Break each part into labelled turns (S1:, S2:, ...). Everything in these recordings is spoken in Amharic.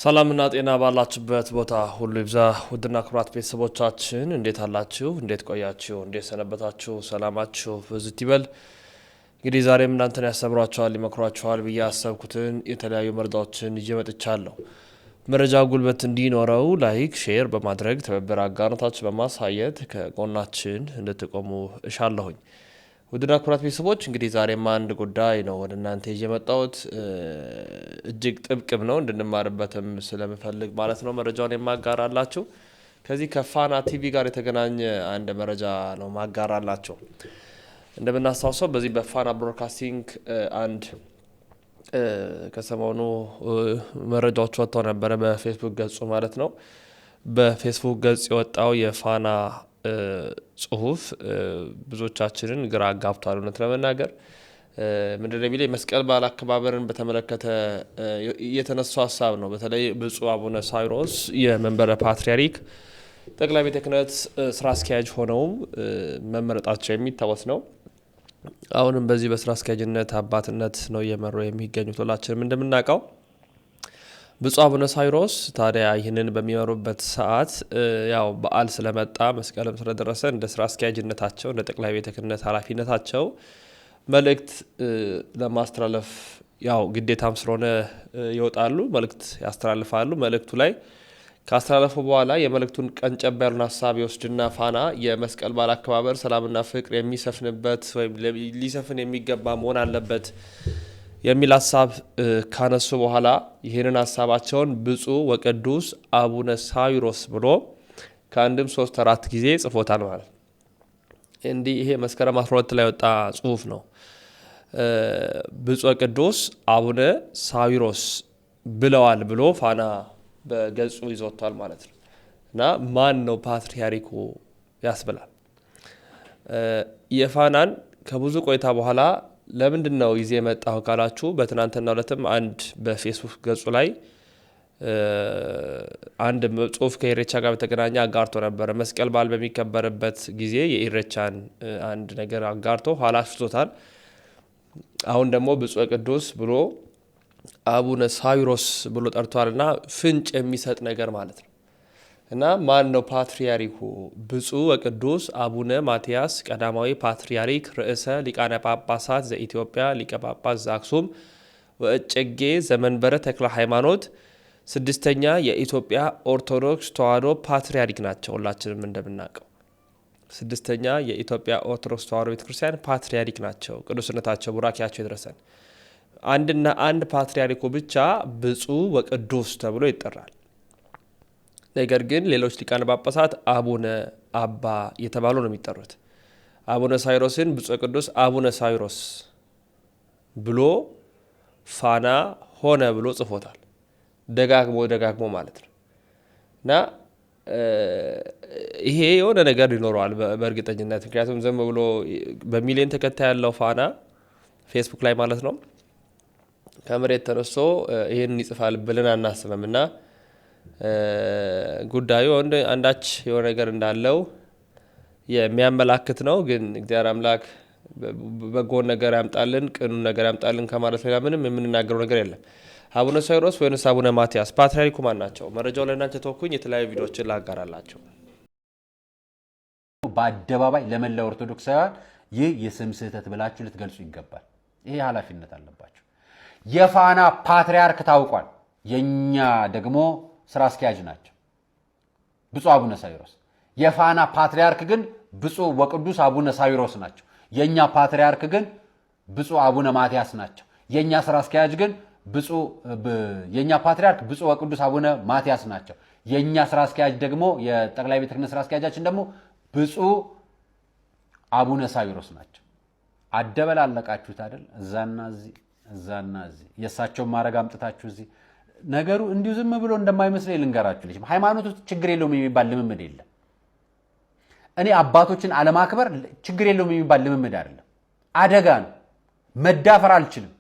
S1: ሰላምና ጤና ባላችሁበት ቦታ ሁሉ ይብዛ። ውድና ክቡራት ቤተሰቦቻችን እንዴት አላችሁ? እንዴት ቆያችሁ? እንዴት ሰነበታችሁ? ሰላማችሁ በዚህ ይበል። እንግዲህ ዛሬም እናንተን ያስተምሯችኋል፣ ይመክሯችኋል ብዬ ያሰብኩትን የተለያዩ መረጃዎችን ይዤ መጥቻለሁ። መረጃው ጉልበት እንዲኖረው ላይክ፣ ሼር በማድረግ ትብብር አጋርነታችሁ በማሳየት ከጎናችን እንድትቆሙ እሻለሁኝ። ውድና ክቡራት ቤተሰቦች እንግዲህ ዛሬም አንድ ጉዳይ ነው ወደ እናንተ ይዤ መጣሁት። እጅግ ጥብቅም ነው እንድንማርበትም ስለምፈልግ ማለት ነው መረጃውን የማጋራላችሁ። ከዚህ ከፋና ቲቪ ጋር የተገናኘ አንድ መረጃ ነው ማጋራላችሁ። እንደምናስታውሰው በዚህ በፋና ብሮድካስቲንግ አንድ ከሰሞኑ መረጃዎች ወጥተው ነበረ በፌስቡክ ገጹ ማለት ነው። በፌስቡክ ገጽ የወጣው የፋና ጽሁፍ ብዙዎቻችንን ግራ አጋብቷል። እውነት ለመናገር ምንድነው የሚለው የመስቀል በዓል አከባበርን በተመለከተ የተነሱ ሀሳብ ነው። በተለይ ብፁዕ አቡነ ሳዊሮስ የመንበረ ፓትርያርክ ጠቅላይ ቤተ ክህነት ስራ አስኪያጅ ሆነውም መመረጣቸው የሚታወስ ነው። አሁንም በዚህ በስራ አስኪያጅነት አባትነት ነው እየመሩ የሚገኙት ሁላችንም እንደምናውቀው። ብፁዕ አቡነ ሳዊሮስ ታዲያ ይህንን በሚመሩበት ሰዓት ያው በዓል ስለመጣ መስቀልም ስለደረሰ እንደ ስራ አስኪያጅነታቸው እንደ ጠቅላይ ቤተ ክህነት ኃላፊነታቸው መልእክት ለማስተላለፍ ያው ግዴታም ስለሆነ ይወጣሉ፣ መልእክት ያስተላልፋሉ። መልእክቱ ላይ ካስተላለፉ በኋላ የመልእክቱን ቀንጨብ ያሉን ሀሳብ ይወስድና ፋና የመስቀል በዓል አከባበር ሰላምና ፍቅር የሚሰፍንበት ወይም ሊሰፍን የሚገባ መሆን አለበት የሚል ሀሳብ ካነሱ በኋላ ይህንን ሀሳባቸውን ብፁዕ ወቅዱስ አቡነ ሳዊሮስ ብሎ ከአንድም 3-4 ጊዜ ጽፎታል ማለት እንዲህ። ይሄ መስከረም 12 ላይ ወጣ ጽሁፍ ነው። ብፁዕ ወቅዱስ አቡነ ሳዊሮስ ብለዋል ብሎ ፋና በገጹ ይዞቷል ማለት ነው። እና ማን ነው ፓትርያርኩ ያስብላል። የፋናን ከብዙ ቆይታ በኋላ ለምንድን ነው ይዜ የመጣሁ ካላችሁ በትናንትናው ዕለትም አንድ በፌስቡክ ገጹ ላይ አንድ ጽሁፍ ከኢሬቻ ጋር በተገናኘ አጋርቶ ነበረ። መስቀል በዓል በሚከበርበት ጊዜ የኢሬቻን አንድ ነገር አጋርቶ ኋላ አፍቶታል። አሁን ደግሞ ብፁዕ ቅዱስ ብሎ አቡነ ሳዊሮስ ብሎ ጠርቷልና ፍንጭ የሚሰጥ ነገር ማለት ነው። እና ማን ነው ፓትርያርኩ? ብፁዕ ወቅዱስ አቡነ ማትያስ ቀዳማዊ ፓትርያርክ ርዕሰ ሊቃነ ጳጳሳት ዘኢትዮጵያ ሊቀ ጳጳስ ዘአክሱም ወእጨጌ ዘመንበረ ተክለ ሃይማኖት 6ኛ የኢትዮጵያ ኦርቶዶክስ ተዋሕዶ ፓትርያርክ ናቸው። ሁላችንም እንደምናውቀው 6ኛ የኢትዮጵያ ኦርቶዶክስ ተዋሕዶ ቤተክርስቲያን ፓትርያርክ ናቸው። ቅዱስነታቸው ቡራኪያቸው ይድረሰን። አንድና አንድ ፓትርያርኩ ብቻ ብፁዕ ወቅዱስ ተብሎ ይጠራል። ነገር ግን ሌሎች ሊቃነ ጳጳሳት አቡነ አባ የተባሉ ነው የሚጠሩት። አቡነ ሳዊሮስን ብፁዕ ቅዱስ አቡነ ሳዊሮስ ብሎ ፋና ሆነ ብሎ ጽፎታል። ደጋግሞ ማለት ነው። እና ይሄ የሆነ ነገር ይኖረዋል በእርግጠኝነት። ምክንያቱም ዝም ብሎ በሚሊዮን ተከታይ ያለው ፋና ፌስቡክ ላይ ማለት ነው ከመሬት ተነስቶ ይሄንን ይጽፋል ብለን አናስብም። እና ጉዳዩ አንዳች የሆነ ነገር እንዳለው የሚያመላክት ነው። ግን እግዚአብሔር አምላክ በጎን ነገር ያምጣልን፣ ቅኑን ነገር ያምጣልን ከማለት ሌላ ምንም የምንናገረው ነገር የለም። አቡነ ሳዊሮስ ወይንስ አቡነ ማትያስ ፓትርያርኩ ማን ናቸው? መረጃው ለእናንተ ተወኩኝ። የተለያዩ ቪዲዮዎችን ላጋራላቸው።
S2: በአደባባይ ለመላው ኦርቶዶክሳውያን ይህ የስም ስህተት ብላችሁ ልትገልጹ ይገባል። ይሄ ኃላፊነት አለባችሁ። የፋና ፓትርያርክ ታውቋል። የኛ ደግሞ ስራ አስኪያጅ ናቸው ብፁዕ አቡነ ሳዊሮስ። የፋና ፓትርያርክ ግን ብፁዕ ወቅዱስ አቡነ ሳዊሮስ ናቸው። የኛ ፓትርያርክ ግን ብፁዕ አቡነ ማትያስ ናቸው። የኛ ስራ አስኪያጅ ግን የኛ ፓትርያርክ ብፁዕ ወቅዱስ አቡነ ማትያስ ናቸው። የኛ ስራ አስኪያጅ ደግሞ የጠቅላይ ቤተ ክህነት ስራ አስኪያጃችን ደግሞ ብፁዕ አቡነ ሳዊሮስ ናቸው። አደበላለቃችሁት አይደል? እዛና እዚህ የእሳቸውን ማድረግ አምጥታችሁ እዚህ ነገሩ እንዲሁ ዝም ብሎ እንደማይመስል ልንገራችሁ። ልጅ ሃይማኖት ውስጥ ችግር የለውም የሚባል ልምምድ የለም። እኔ አባቶችን አለማክበር ችግር የለውም የሚባል ልምምድ አይደለም፣ አደጋ ነው። መዳፈር አልችልም።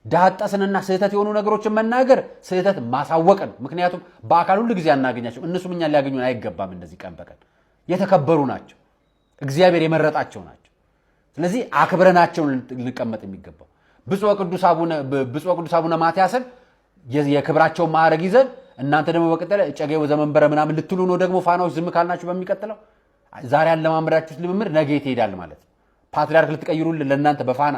S2: ዳጣስንና ስህተት የሆኑ ነገሮችን መናገር ስህተት ማሳወቅን። ምክንያቱም በአካል ሁሉ ጊዜ አናገኛቸው፣ እነሱም እኛን ሊያገኙን አይገባም። እንደዚህ ቀን በቀን የተከበሩ ናቸው፣ እግዚአብሔር የመረጣቸው ናቸው። ስለዚህ አክብረናቸው ልንቀመጥ የሚገባው ብፁዕ ቅዱስ አቡነ ማትያስን የክብራቸው ማዕረግ ይዘን እናንተ ደግሞ በቀጠለ ጨገው ዘመንበረ ምናምን ልትሉ ነው ደግሞ ፋናዎች ዝም ካልናችሁ በሚቀጥለው ዛሬ ያለማምራችሁት ልምምር ነገ ይሄዳል ማለት ነው። ፓትሪያርክ ልትቀይሩልን ለእናንተ በፋና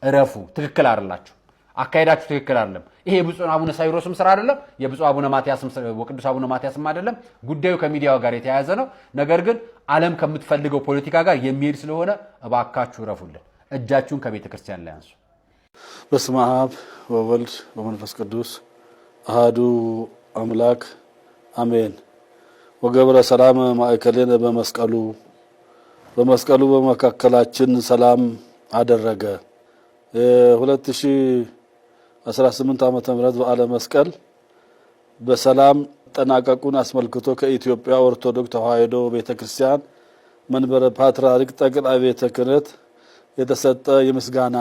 S2: እረፉ። ትክክል አይደላችሁ። አካሄዳችሁ ትክክል አይደለም። ይሄ የብፁዕ አቡነ ሳይሮስም ስራ አይደለም፣ የብፁዕ አቡነ ማቲያስም ወቅዱስ አቡነ ማቲያስም አይደለም። ጉዳዩ ከሚዲያው ጋር የተያያዘ ነው። ነገር ግን ዓለም ከምትፈልገው ፖለቲካ ጋር የሚሄድ ስለሆነ እባካችሁ እረፉልን። እጃችሁን ከቤተ ክርስቲያን ላይ አንሱ።
S3: በስመ አብ ወወልድ ወመንፈስ ቅዱስ አሐዱ አምላክ አሜን። ወገብረ ሰላም ማእከሌነ በመስቀሉ በመካከላችን ሰላም አደረገ። 2018 ዓመተ ምህረት በዓለ መስቀል በሰላም ጠናቀቁን አስመልክቶ ከኢትዮጵያ ኦርቶዶክስ ተዋሕዶ ቤተክርስቲያን መንበረ ፓትርያርክ ጠቅላይ ቤተ ክህነት የተሰጠ የምስጋና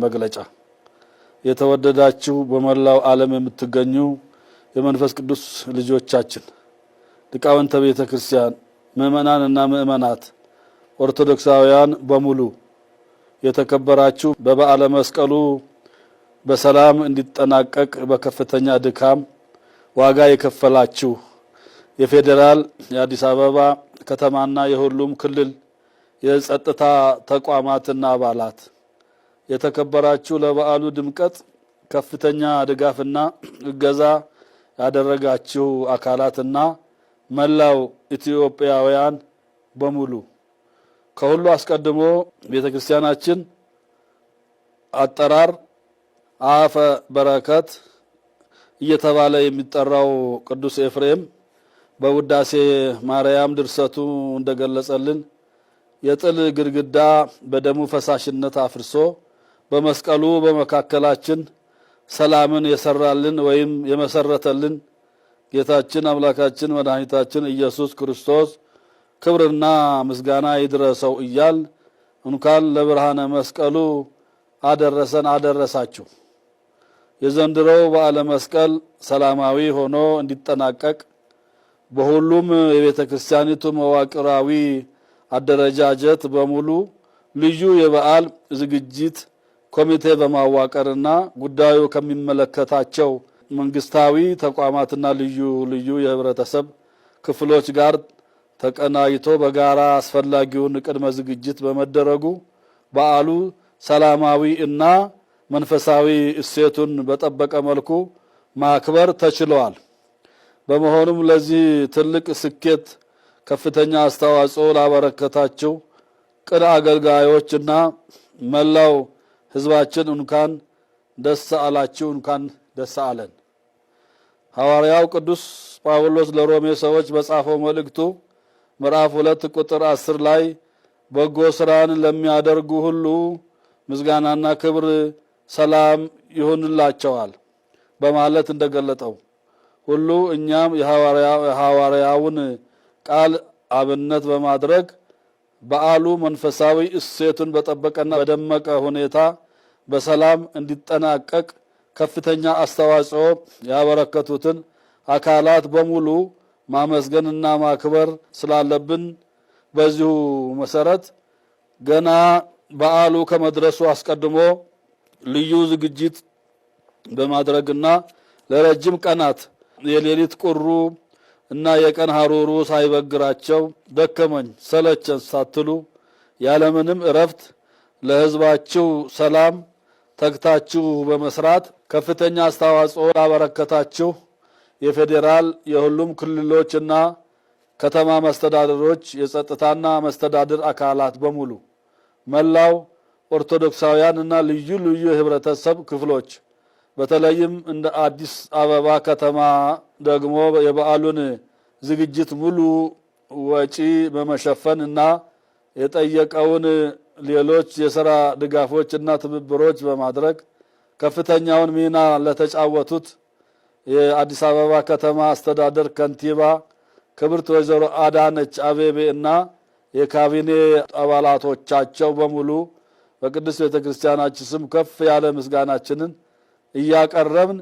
S3: መግለጫ። የተወደዳችሁ በመላው ዓለም የምትገኙ የመንፈስ ቅዱስ ልጆቻችን፣ ሊቃውንተ ቤተ ክርስቲያን፣ ምእመናንና ምእመናት፣ ኦርቶዶክሳውያን በሙሉ የተከበራችሁ በበዓለ መስቀሉ በሰላም እንዲጠናቀቅ በከፍተኛ ድካም ዋጋ የከፈላችሁ የፌዴራል የአዲስ አበባ ከተማና የሁሉም ክልል የጸጥታ ተቋማትና አባላት፣ የተከበራችሁ ለበዓሉ ድምቀት ከፍተኛ ድጋፍና እገዛ ያደረጋችሁ አካላትና መላው ኢትዮጵያውያን በሙሉ፣ ከሁሉ አስቀድሞ ቤተክርስቲያናችን አጠራር አፈ በረከት እየተባለ የሚጠራው ቅዱስ ኤፍሬም በውዳሴ ማርያም ድርሰቱ እንደገለጸልን የጥል ግድግዳ በደሙ ፈሳሽነት አፍርሶ በመስቀሉ በመካከላችን ሰላምን የሰራልን ወይም የመሰረተልን ጌታችን አምላካችን መድኃኒታችን ኢየሱስ ክርስቶስ ክብርና ምስጋና ይድረሰው እያል እንኳን ለብርሃነ መስቀሉ አደረሰን አደረሳችሁ። የዘንድሮው በዓለ መስቀል ሰላማዊ ሆኖ እንዲጠናቀቅ በሁሉም የቤተ ክርስቲያኒቱ መዋቅራዊ አደረጃጀት በሙሉ ልዩ የበዓል ዝግጅት ኮሚቴ በማዋቀርና ጉዳዩ ከሚመለከታቸው መንግስታዊ ተቋማትና ልዩ የህብረተሰብ ክፍሎች ጋር ተቀናይቶ በጋራ አስፈላጊውን ቅድመ ዝግጅት በመደረጉ በዓሉ ሰላማዊ እና መንፈሳዊ እሴቱን በጠበቀ መልኩ ማክበር ተችሏል። በመሆኑም ለዚህ ትልቅ ስኬት ከፍተኛ አስተዋጽኦ ላበረከታችሁ ቅን አገልጋዮችና መላው ህዝባችን እንኳን ደስ አላችሁ፣ እንኳን ደስ አለን። ሐዋርያው ቅዱስ ጳውሎስ ለሮሜ ሰዎች በጻፈው መልእክቱ ምዕራፍ 2 ቁጥር 10 ላይ በጎ ስራን ለሚያደርጉ ሁሉ ምስጋናና ክብር ሰላም ይሁንላቸዋል በማለት እንደገለጠው ሁሉ እኛም የሐዋርያውን ቃል አብነት በማድረግ በዓሉ መንፈሳዊ እሴቱን በጠበቀና በደመቀ ሁኔታ በሰላም እንዲጠናቀቅ ከፍተኛ አስተዋጽኦ ያበረከቱትን አካላት በሙሉ ማመስገንና ማክበር ስላለብን በዚሁ መሰረት ገና በዓሉ ከመድረሱ አስቀድሞ ልዩ ዝግጅት በማድረግና ለረጅም ቀናት የሌሊት ቁሩ እና የቀን ሐሩሩ ሳይበግራቸው ደከመኝ ሰለቸን ሳትሉ ያለምንም እረፍት ለህዝባችሁ ሰላም ተግታችሁ በመስራት ከፍተኛ አስተዋጽኦ ያበረከታችሁ የፌዴራል የሁሉም ክልሎችና ከተማ መስተዳድሮች የጸጥታና መስተዳድር አካላት በሙሉ መላው ኦርቶዶክሳውያንና ልዩ የህብረተሰብ ክፍሎች በተለይም እንደ አዲስ አበባ ከተማ ደግሞ የበዓሉን ዝግጅት ሙሉ ወጪ በመሸፈን እና የጠየቀውን ሌሎች የሥራ ድጋፎችና ትብብሮች በማድረግ ከፍተኛውን ሚና ለተጫወቱት የአዲስ አበባ ከተማ አስተዳደር ከንቲባ ክብርት ወይዘሮ አዳነች አቤቤ እና የካቢኔ አባላቶቻቸው በሙሉ በቅዱስ ቤተክርስቲያናችን ስም ከፍ ያለ ምስጋናችንን እያቀረብን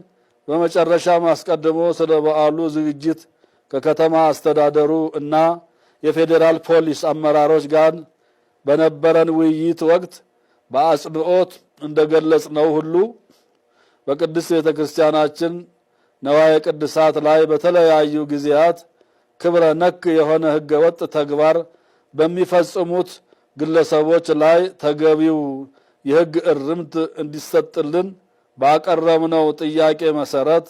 S3: በመጨረሻም አስቀድሞ ስለ በዓሉ ዝግጅት ከከተማ አስተዳደሩ እና የፌዴራል ፖሊስ አመራሮች ጋር በነበረን ውይይት ወቅት በአጽንኦት እንደገለጽነው ሁሉ በቅድስት ቤተ ክርስቲያናችን ነዋየ ቅድሳት ላይ በተለያዩ ጊዜያት ክብረ ነክ የሆነ ሕገ ወጥ ተግባር በሚፈጽሙት ግለሰቦች ላይ ተገቢው የሕግ እርምት እንዲሰጥልን ባቀረብነው ጥያቄ መሰረት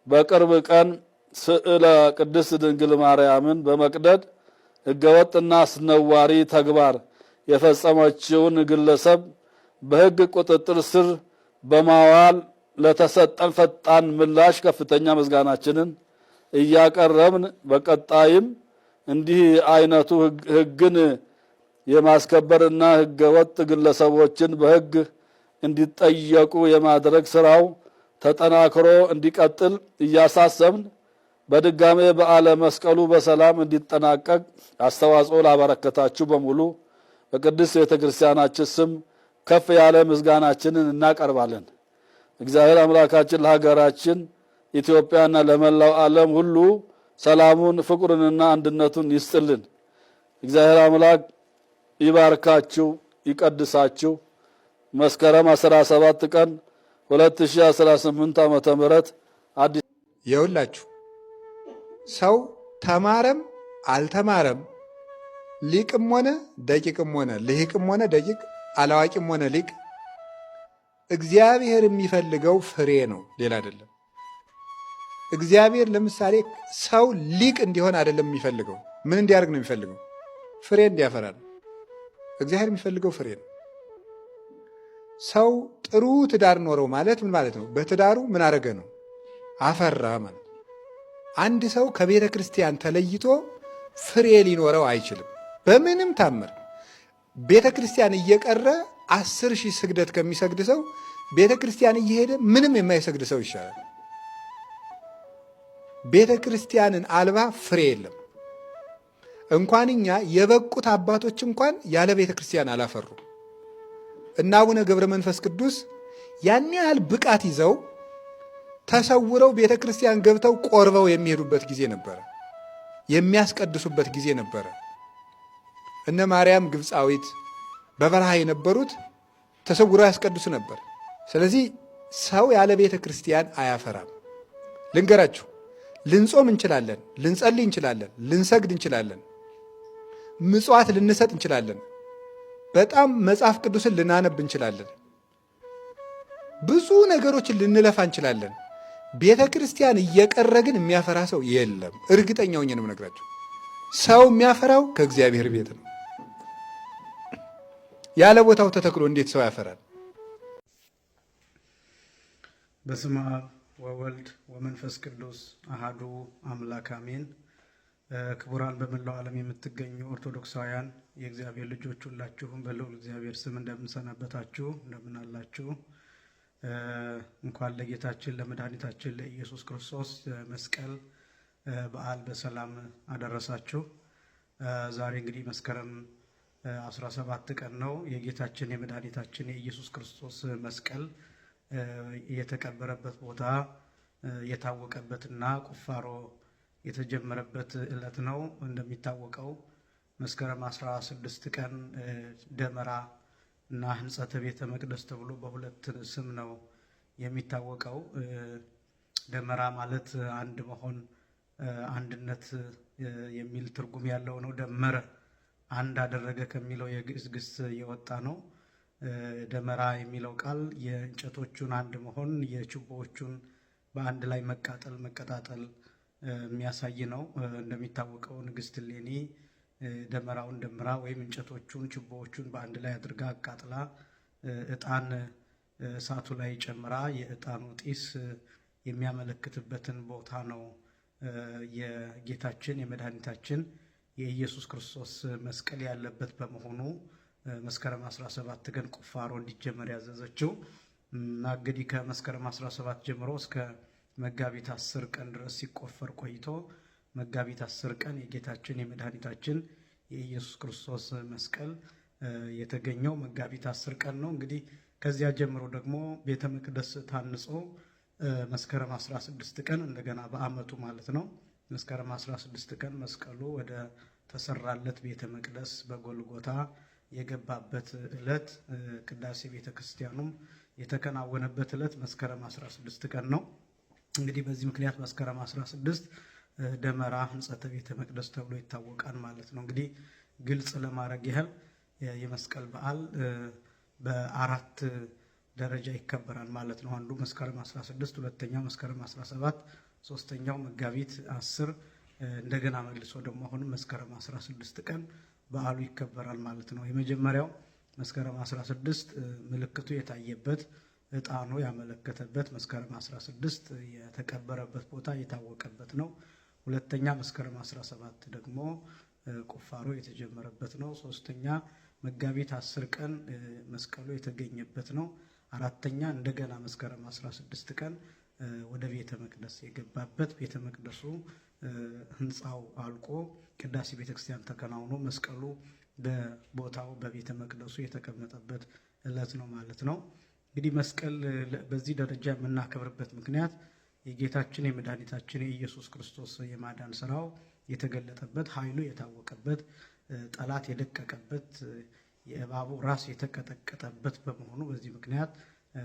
S3: በቅርብ ቀን ስዕለ ቅድስት ድንግል ማርያምን በመቅደድ ሕገ ወጥና አስነዋሪ ተግባር የፈጸመችውን ግለሰብ በሕግ ቁጥጥር ስር በማዋል ለተሰጠን ፈጣን ምላሽ ከፍተኛ ምስጋናችንን እያቀረብን በቀጣይም እንዲህ አይነቱ ሕግን የማስከበርና ሕገ ወጥ ግለሰቦችን በሕግ እንዲጠየቁ የማድረግ ስራው ተጠናክሮ እንዲቀጥል እያሳሰብን በድጋሜ በዓለ መስቀሉ በሰላም እንዲጠናቀቅ አስተዋጽኦ ላበረከታችሁ በሙሉ በቅድስት ቤተ ክርስቲያናችን ስም ከፍ ያለ ምስጋናችንን እናቀርባለን። እግዚአብሔር አምላካችን ለሀገራችን ኢትዮጵያና ለመላው ዓለም ሁሉ ሰላሙን፣ ፍቅሩንና አንድነቱን ይስጥልን። እግዚአብሔር አምላክ ይባርካችሁ፣ ይቀድሳችሁ። መስከረም 17 ቀን 2018 ዓመተ ምህረት አዲስ
S4: የውላችሁ ሰው ተማረም አልተማረም ሊቅም ሆነ ደቂቅም ሆነ ልሂቅም ሆነ ደቂቅ አላዋቂም ሆነ ሊቅ እግዚአብሔር የሚፈልገው ፍሬ ነው፣ ሌላ አይደለም። እግዚአብሔር ለምሳሌ ሰው ሊቅ እንዲሆን አይደለም የሚፈልገው። ምን እንዲያደርግ ነው የሚፈልገው? ፍሬ እንዲያፈራ ነው። እግዚአብሔር የሚፈልገው ፍሬ ነው። ሰው ጥሩ ትዳር ኖረው ማለት ምን ማለት ነው? በትዳሩ ምን አረገ ነው? አፈራ ማለት። አንድ ሰው ከቤተ ክርስቲያን ተለይቶ ፍሬ ሊኖረው አይችልም በምንም ታምር። ቤተ ክርስቲያን እየቀረ 10,000 ስግደት ከሚሰግድ ሰው ቤተ ክርስቲያን እየሄደ ምንም የማይሰግድ ሰው ይሻላል። ቤተ ክርስቲያንን አልባ ፍሬ የለም። እንኳን እኛ የበቁት አባቶች እንኳን ያለ ቤተ ክርስቲያን አላፈሩ። እና አቡነ ገብረ መንፈስ ቅዱስ ያን ያህል ብቃት ይዘው ተሰውረው ቤተ ክርስቲያን ገብተው ቆርበው የሚሄዱበት ጊዜ ነበረ፣ የሚያስቀድሱበት ጊዜ ነበረ። እነ ማርያም ግብፃዊት በበረሃ የነበሩት ተሰውረው ያስቀድሱ ነበር። ስለዚህ ሰው ያለ ቤተ ክርስቲያን አያፈራም። ልንገራችሁ፣ ልንጾም እንችላለን፣ ልንጸልይ እንችላለን፣ ልንሰግድ እንችላለን፣ ምጽዋት ልንሰጥ እንችላለን፣ በጣም መጽሐፍ ቅዱስን ልናነብ እንችላለን፣ ብዙ ነገሮችን ልንለፋ እንችላለን። ቤተ ክርስቲያን እየቀረ ግን የሚያፈራ ሰው የለም። እርግጠኛ ሆኜ ነው የምነግራችሁ። ሰው የሚያፈራው ከእግዚአብሔር ቤት ነው። ያለ ቦታው ተተክሎ እንዴት ሰው ያፈራል?
S5: በስመ አብ ወወልድ ወመንፈስ ቅዱስ አሃዱ አምላክ አሜን። ክቡራን በመላው ዓለም የምትገኙ ኦርቶዶክሳውያን የእግዚአብሔር ልጆች ሁላችሁም በልዑል እግዚአብሔር ስም እንደምንሰነበታችሁ እንደምን አላችሁ? እንኳን ለጌታችን ለመድኃኒታችን ለኢየሱስ ክርስቶስ መስቀል በዓል በሰላም አደረሳችሁ። ዛሬ እንግዲህ መስከረም 17 ቀን ነው። የጌታችን የመድኃኒታችን የኢየሱስ ክርስቶስ መስቀል የተቀበረበት ቦታ የታወቀበትና ቁፋሮ የተጀመረበት ዕለት ነው። እንደሚታወቀው መስከረም 16 ቀን ደመራ እና ሕንጸተ ቤተ መቅደስ ተብሎ በሁለት ስም ነው የሚታወቀው። ደመራ ማለት አንድ መሆን፣ አንድነት የሚል ትርጉም ያለው ነው። ደመረ አንድ አደረገ ከሚለው የግዕዝ ግስ የወጣ ነው። ደመራ የሚለው ቃል የእንጨቶቹን አንድ መሆን፣ የችቦዎቹን በአንድ ላይ መቃጠል መቀጣጠል የሚያሳይ ነው። እንደሚታወቀው ንግሥት እሌኒ ደመራውን ደምራ ወይም እንጨቶቹን ችቦዎቹን በአንድ ላይ አድርጋ አቃጥላ ዕጣን እሳቱ ላይ ጨምራ የዕጣኑ ጢስ የሚያመለክትበትን ቦታ ነው። የጌታችን የመድኃኒታችን የኢየሱስ ክርስቶስ መስቀል ያለበት በመሆኑ መስከረም 17 ቀን ቁፋሮ እንዲጀመር ያዘዘችው። እንግዲህ ከመስከረም 17 ጀምሮ እስከ መጋቢት 10 ቀን ድረስ ሲቆፈር ቆይቶ መጋቢት 10 ቀን የጌታችን የመድኃኒታችን የኢየሱስ ክርስቶስ መስቀል የተገኘው መጋቢት 10 ቀን ነው። እንግዲህ ከዚያ ጀምሮ ደግሞ ቤተ መቅደስ ታንጾ መስከረም 16 ቀን እንደገና በዓመቱ ማለት ነው መስከረም 16 ቀን መስቀሉ ወደ ተሰራለት ቤተ መቅደስ በጎልጎታ የገባበት ዕለት ቅዳሴ ቤተ ክርስቲያኑም የተከናወነበት ዕለት መስከረም 16 ቀን ነው። እንግዲህ በዚህ ምክንያት መስከረም 16 ደመራ ሕንጸተ ቤተ መቅደስ ተብሎ ይታወቃል ማለት ነው። እንግዲህ ግልጽ ለማድረግ ያህል የመስቀል በዓል በአራት ደረጃ ይከበራል ማለት ነው። አንዱ መስከረም 16፣ ሁለተኛው መስከረም 17፣ ሶስተኛው መጋቢት 10፣ እንደገና መልሶ ደግሞ አሁንም መስከረም 16 ቀን በዓሉ ይከበራል ማለት ነው። የመጀመሪያው መስከረም 16 ምልክቱ የታየበት ዕጣኑ ያመለከተበት መስከረም 16 የተቀበረበት ቦታ የታወቀበት ነው። ሁለተኛ መስከረም 17 ደግሞ ቁፋሮ የተጀመረበት ነው። ሶስተኛ መጋቢት 10 ቀን መስቀሉ የተገኘበት ነው። አራተኛ እንደገና መስከረም 16 ቀን ወደ ቤተ መቅደስ የገባበት ቤተ መቅደሱ ህንፃው አልቆ ቅዳሴ ቤተክርስቲያን ተከናውኖ መስቀሉ በቦታው በቤተ መቅደሱ የተቀመጠበት ዕለት ነው ማለት ነው። እንግዲህ መስቀል በዚህ ደረጃ የምናከብርበት ምክንያት የጌታችን የመድኃኒታችን የኢየሱስ ክርስቶስ የማዳን ስራው የተገለጠበት፣ ኃይሉ የታወቀበት፣ ጠላት የደቀቀበት፣ የእባቡ ራስ የተቀጠቀጠበት በመሆኑ በዚህ ምክንያት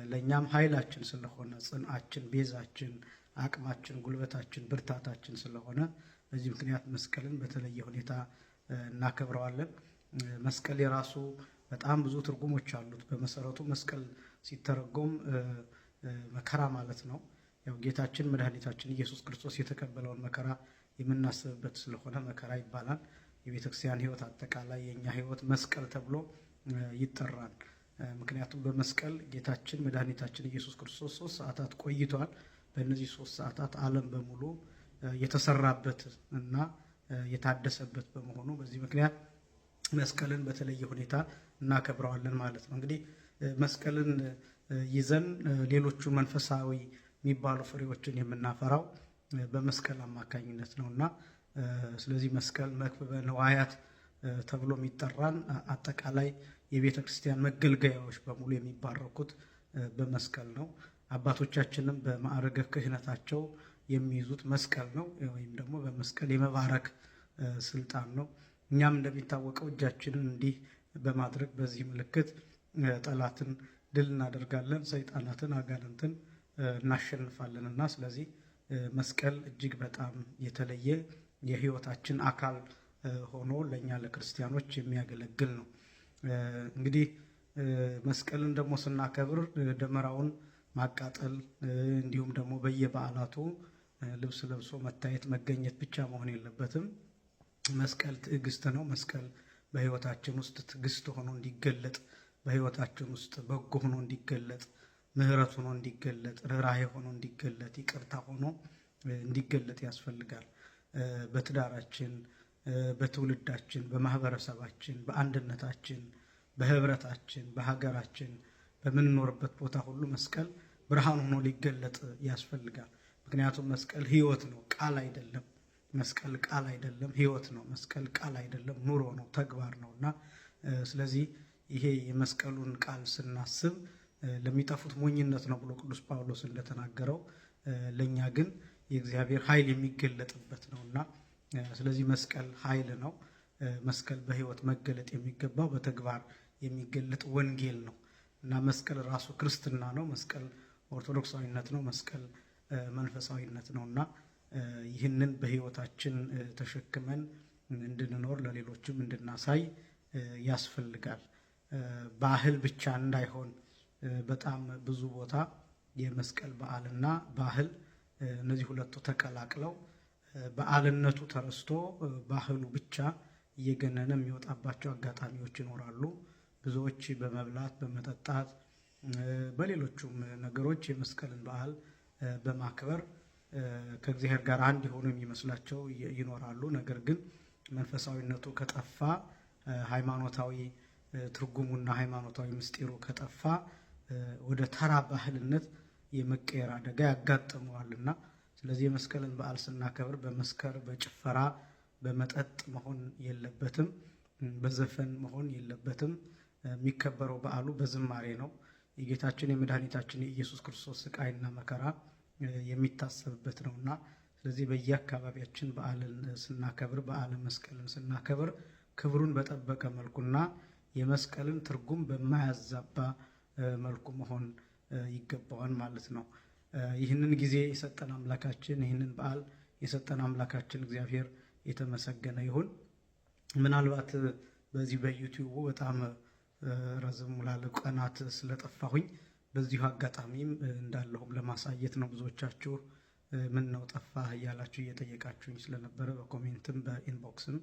S5: ለእኛም ኃይላችን ስለሆነ ጽንዓችን፣ ቤዛችን፣ አቅማችን፣ ጉልበታችን፣ ብርታታችን ስለሆነ በዚህ ምክንያት መስቀልን በተለየ ሁኔታ እናከብረዋለን። መስቀል የራሱ በጣም ብዙ ትርጉሞች አሉት። በመሰረቱ መስቀል ሲተረጎም መከራ ማለት ነው። ያው ጌታችን መድኃኒታችን ኢየሱስ ክርስቶስ የተቀበለውን መከራ የምናስብበት ስለሆነ መከራ ይባላል። የቤተክርስቲያን ሕይወት አጠቃላይ የኛ ሕይወት መስቀል ተብሎ ይጠራል። ምክንያቱም በመስቀል ጌታችን መድኃኒታችን ኢየሱስ ክርስቶስ 3 ሰዓታት ቆይቷል። በእነዚህ 3 ሰዓታት ዓለም በሙሉ የተሰራበት እና የታደሰበት በመሆኑ በዚህ ምክንያት መስቀልን በተለየ ሁኔታ እናከብረዋለን ማለት ነው። እንግዲህ መስቀልን ይዘን ሌሎቹ መንፈሳዊ የሚባሉ ፍሬዎችን የምናፈራው በመስቀል አማካኝነት ነውና ስለዚህ መስቀል መክብበ ንዋያት ተብሎ የሚጠራን አጠቃላይ የቤተ ክርስቲያን መገልገያዎች በሙሉ የሚባረኩት በመስቀል ነው። አባቶቻችንም በማዕረገ ክህነታቸው የሚይዙት መስቀል ነው፣ ወይም ደግሞ በመስቀል የመባረክ ስልጣን ነው። እኛም እንደሚታወቀው እጃችንን እንዲህ በማድረግ በዚህ ምልክት ጠላትን ድል እናደርጋለን፣ ሰይጣናትን፣ አጋንንትን እናሸንፋለን እና ስለዚህ መስቀል እጅግ በጣም የተለየ የሕይወታችን አካል ሆኖ ለእኛ ለክርስቲያኖች የሚያገለግል ነው። እንግዲህ መስቀልን ደግሞ ስናከብር ደመራውን ማቃጠል እንዲሁም ደግሞ በየበዓላቱ ልብስ ለብሶ መታየት መገኘት ብቻ መሆን የለበትም። መስቀል ትዕግስት ነው። መስቀል በሕይወታችን ውስጥ ትዕግስት ሆኖ እንዲገለጥ፣ በሕይወታችን ውስጥ በጎ ሆኖ እንዲገለጥ፣ ምሕረት ሆኖ እንዲገለጥ፣ ርኅራኄ ሆኖ እንዲገለጥ፣ ይቅርታ ሆኖ እንዲገለጥ ያስፈልጋል። በትዳራችን፣ በትውልዳችን፣ በማህበረሰባችን፣ በአንድነታችን፣ በህብረታችን፣ በሀገራችን በምንኖርበት ቦታ ሁሉ መስቀል ብርሃን ሆኖ ሊገለጥ ያስፈልጋል። ምክንያቱም መስቀል ሕይወት ነው፣ ቃል አይደለም። መስቀል ቃል አይደለም፣ ሕይወት ነው። መስቀል ቃል አይደለም፣ ኑሮ ነው፣ ተግባር ነው እና ስለዚህ ይሄ የመስቀሉን ቃል ስናስብ ለሚጠፉት ሞኝነት ነው ብሎ ቅዱስ ጳውሎስ እንደተናገረው ለእኛ ግን የእግዚአብሔር ኃይል የሚገለጥበት ነው እና ስለዚህ መስቀል ኃይል ነው። መስቀል በሕይወት መገለጥ የሚገባው በተግባር የሚገለጥ ወንጌል ነው እና መስቀል ራሱ ክርስትና ነው። መስቀል ኦርቶዶክሳዊነት ነው። መስቀል መንፈሳዊነት ነው እና ይህንን በሕይወታችን ተሸክመን እንድንኖር ለሌሎችም እንድናሳይ ያስፈልጋል። ባህል ብቻ እንዳይሆን በጣም ብዙ ቦታ የመስቀል በዓልና ባህል እነዚህ ሁለቱ ተቀላቅለው በዓልነቱ ተረስቶ ባህሉ ብቻ እየገነነ የሚወጣባቸው አጋጣሚዎች ይኖራሉ። ብዙዎች በመብላት በመጠጣት በሌሎቹም ነገሮች የመስቀልን በዓል በማክበር ከእግዚአብሔር ጋር አንድ የሆኑ የሚመስላቸው ይኖራሉ። ነገር ግን መንፈሳዊነቱ ከጠፋ፣ ሃይማኖታዊ ትርጉሙና ሃይማኖታዊ ምስጢሩ ከጠፋ ወደ ተራ ባህልነት የመቀየር አደጋ ያጋጥመዋልና ስለዚህ የመስቀልን በዓል ስናከብር በመስከር፣ በጭፈራ፣ በመጠጥ መሆን የለበትም። በዘፈን መሆን የለበትም። የሚከበረው በዓሉ በዝማሬ ነው። የጌታችን የመድኃኒታችን የኢየሱስ ክርስቶስ ስቃይና መከራ የሚታሰብበት ነውና ስለዚህ በየአካባቢያችን በዓልን ስናከብር፣ በዓለ መስቀልን ስናከብር ክብሩን በጠበቀ መልኩና የመስቀልን ትርጉም በማያዛባ መልኩ መሆን ይገባዋል ማለት ነው። ይህንን ጊዜ የሰጠን አምላካችን፣ ይህንን በዓል የሰጠን አምላካችን እግዚአብሔር የተመሰገነ ይሁን። ምናልባት በዚህ በዩቲዩቡ በጣም ረዘም ላለ ቀናት ስለጠፋሁኝ በዚሁ አጋጣሚም እንዳለሁም ለማሳየት ነው። ብዙዎቻችሁ ምን ነው ጠፋህ እያላችሁ እየጠየቃችሁኝ ስለነበረ በኮሜንትም በኢንቦክስም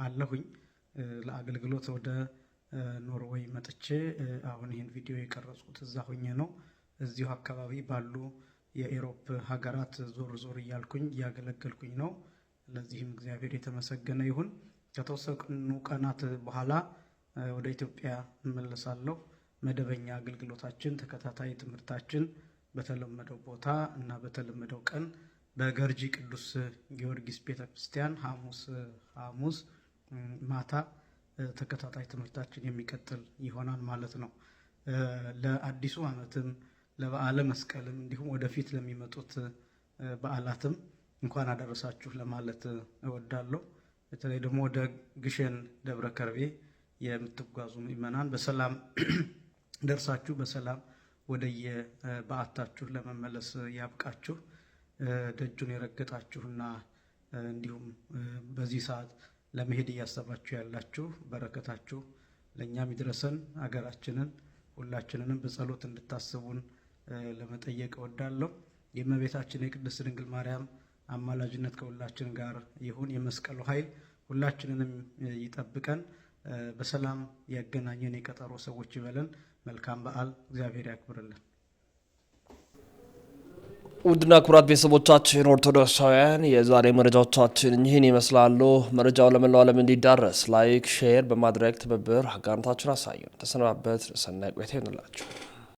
S5: አለሁኝ። ለአገልግሎት ወደ ኖርዌይ መጥቼ አሁን ይህን ቪዲዮ የቀረጽኩት እዛ ሆኜ ነው። እዚሁ አካባቢ ባሉ የኢሮፕ ሀገራት ዞር ዞር እያልኩኝ እያገለገልኩኝ ነው። ለዚህም እግዚአብሔር የተመሰገነ ይሁን። ከተወሰኑ ቀናት በኋላ ወደ ኢትዮጵያ እመለሳለሁ። መደበኛ አገልግሎታችን፣ ተከታታይ ትምህርታችን በተለመደው ቦታ እና በተለመደው ቀን በገርጂ ቅዱስ ጊዮርጊስ ቤተክርስቲያን ሐሙስ ማታ ተከታታይ ትምህርታችን የሚቀጥል ይሆናል ማለት ነው። ለአዲሱ ዓመትም ለበዓለ መስቀልም እንዲሁም ወደፊት ለሚመጡት በዓላትም እንኳን አደረሳችሁ ለማለት እወዳለሁ። በተለይ ደግሞ ወደ ግሸን ደብረ ከርቤ የምትጓዙ ምእመናን በሰላም ደርሳችሁ በሰላም ወደየ በዓታችሁ ለመመለስ ያብቃችሁ። ደጁን የረገጣችሁና እንዲሁም በዚህ ሰዓት ለመሄድ እያሰባችሁ ያላችሁ በረከታችሁ ለእኛም ይድረሰን። ሀገራችንን ሁላችንንም በጸሎት እንድታስቡን ለመጠየቅ እወዳለሁ። የእመቤታችን የቅድስት ድንግል ማርያም አማላጅነት ከሁላችን ጋር ይሁን። የመስቀሉ ኃይል ሁላችንንም ይጠብቀን። በሰላም ያገናኘን የቀጠሮ ሰዎች ይበለን። መልካም በዓል። እግዚአብሔር ያክብርልን።
S1: ውድና ክቡራት ቤተሰቦቻችን ኦርቶዶክሳውያን የዛሬ መረጃዎቻችን ይህን ይመስላሉ። መረጃው ለመላው ዓለም እንዲዳረስ ላይክ፣ ሼር በማድረግ ትብብር አጋርነታችሁን አሳዩን። ተሰናበት። ሰናይ ቆይታ ይሁንላችሁ።